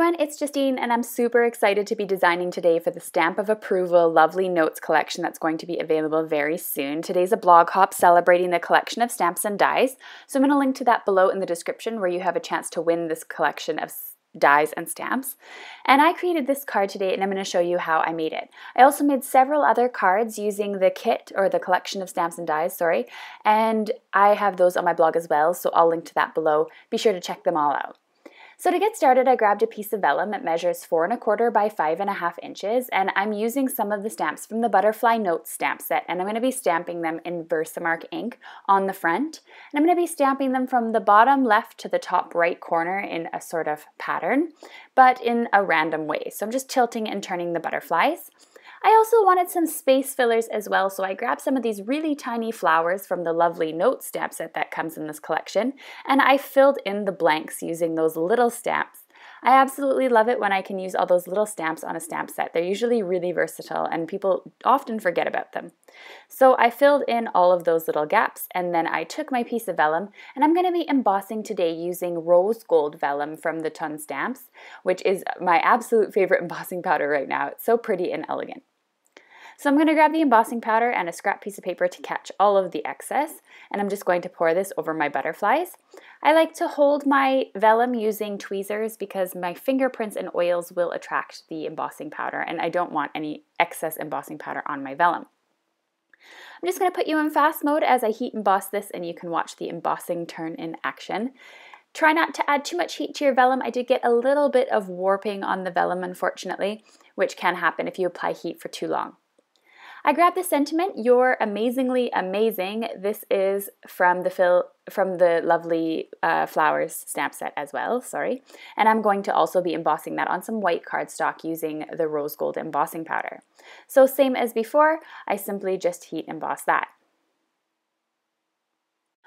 everyone, it's Justine and I'm super excited to be designing today for the Stamp of Approval Lovely Notes collection that's going to be available very soon. Today's a blog hop celebrating the collection of stamps and dies, so I'm going to link to that below in the description where you have a chance to win this collection of dies and stamps. And I created this card today and I'm going to show you how I made it. I also made several other cards using the kit or the collection of stamps and dies, and I have those on my blog as well, so I'll link to that below. Be sure to check them all out. So to get started, I grabbed a piece of vellum. It measures 4¼ by 5½ inches, and I'm using some of the stamps from the Butterfly Notes stamp set, and I'm going to be stamping them in Versamark ink on the front. And I'm going to be stamping them from the bottom left to the top right corner in a sort of pattern, but in a random way. So I'm just tilting and turning the butterflies. I also wanted some space fillers as well, so I grabbed some of these really tiny flowers from the Lovely Notes stamp set that comes in this collection, and I filled in the blanks using those little stamps. I absolutely love it when I can use all those little stamps on a stamp set. They're usually really versatile and people often forget about them. So I filled in all of those little gaps, and then I took my piece of vellum, and I'm going to be embossing today using rose gold vellum from the Ton Stamps, which is my absolute favorite embossing powder right now. It's so pretty and elegant. So I'm going to grab the embossing powder and a scrap piece of paper to catch all of the excess, and I'm just going to pour this over my butterflies. I like to hold my vellum using tweezers because my fingerprints and oils will attract the embossing powder, and I don't want any excess embossing powder on my vellum. I'm just going to put you in fast mode as I heat emboss this, and you can watch the embossing turn in action. Try not to add too much heat to your vellum. I did get a little bit of warping on the vellum, unfortunately, which can happen if you apply heat for too long. I grabbed the sentiment, "You're amazingly amazing." This is from the Lovely Flowers stamp set as well, and I'm going to also be embossing that on some white cardstock using the rose gold embossing powder. So same as before, I simply just heat emboss that.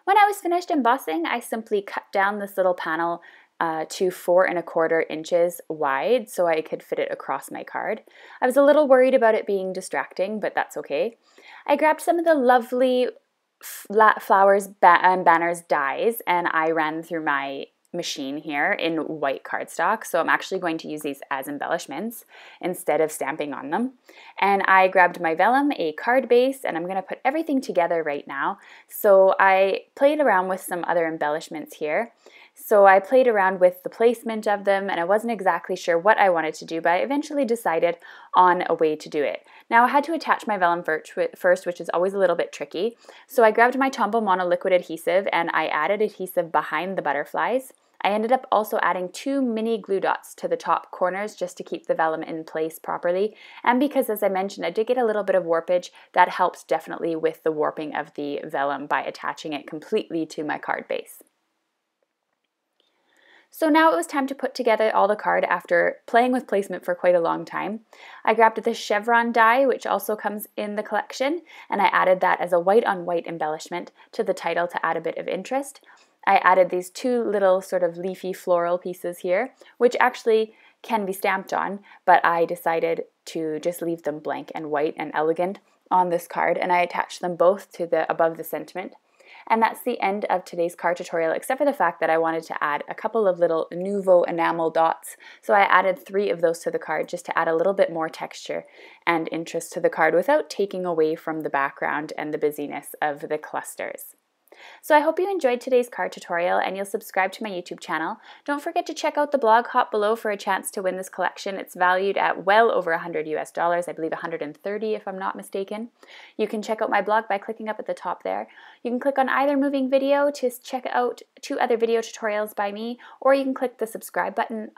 When I was finished embossing, I simply cut down this little panel to 4¼ inches wide so I could fit it across my card. I was a little worried about it being distracting, but that's okay. I grabbed some of the Lovely Flowers and Banners dies, and I ran through my machine here in white cardstock, so I'm actually going to use these as embellishments instead of stamping on them. And I grabbed my vellum, a card base, and I'm going to put everything together right now. So I played around with some other embellishments here. So I played around with the placement of them, and I wasn't exactly sure what I wanted to do, but I eventually decided on a way to do it. Now I had to attach my vellum first, which is always a little bit tricky. So I grabbed my Tombow Mono liquid adhesive and I added adhesive behind the butterflies. I ended up also adding 2 mini glue dots to the top corners just to keep the vellum in place properly. And because, as I mentioned, I did get a little bit of warpage, that helped definitely with the warping of the vellum by attaching it completely to my card base. So now it was time to put together all the card after playing with placement for quite a long time. I grabbed the chevron die, which also comes in the collection, and I added that as a white on white embellishment to the title to add a bit of interest. I added these 2 little sort of leafy floral pieces here, which actually can be stamped on, but I decided to just leave them blank and white and elegant on this card, and I attached them both to above the sentiment. And that's the end of today's card tutorial, except for the fact that I wanted to add a couple of little Nouveau enamel dots. So I added 3 of those to the card just to add a little bit more texture and interest to the card without taking away from the background and the busyness of the clusters. So I hope you enjoyed today's card tutorial and you'll subscribe to my YouTube channel. Don't forget to check out the blog hop below for a chance to win this collection. It's valued at well over $100 US, I believe 130 if I'm not mistaken. You can check out my blog by clicking up at the top there. You can click on either moving video to check out 2 other video tutorials by me, or you can click the subscribe button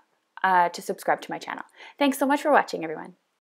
to subscribe to my channel. Thanks so much for watching, everyone.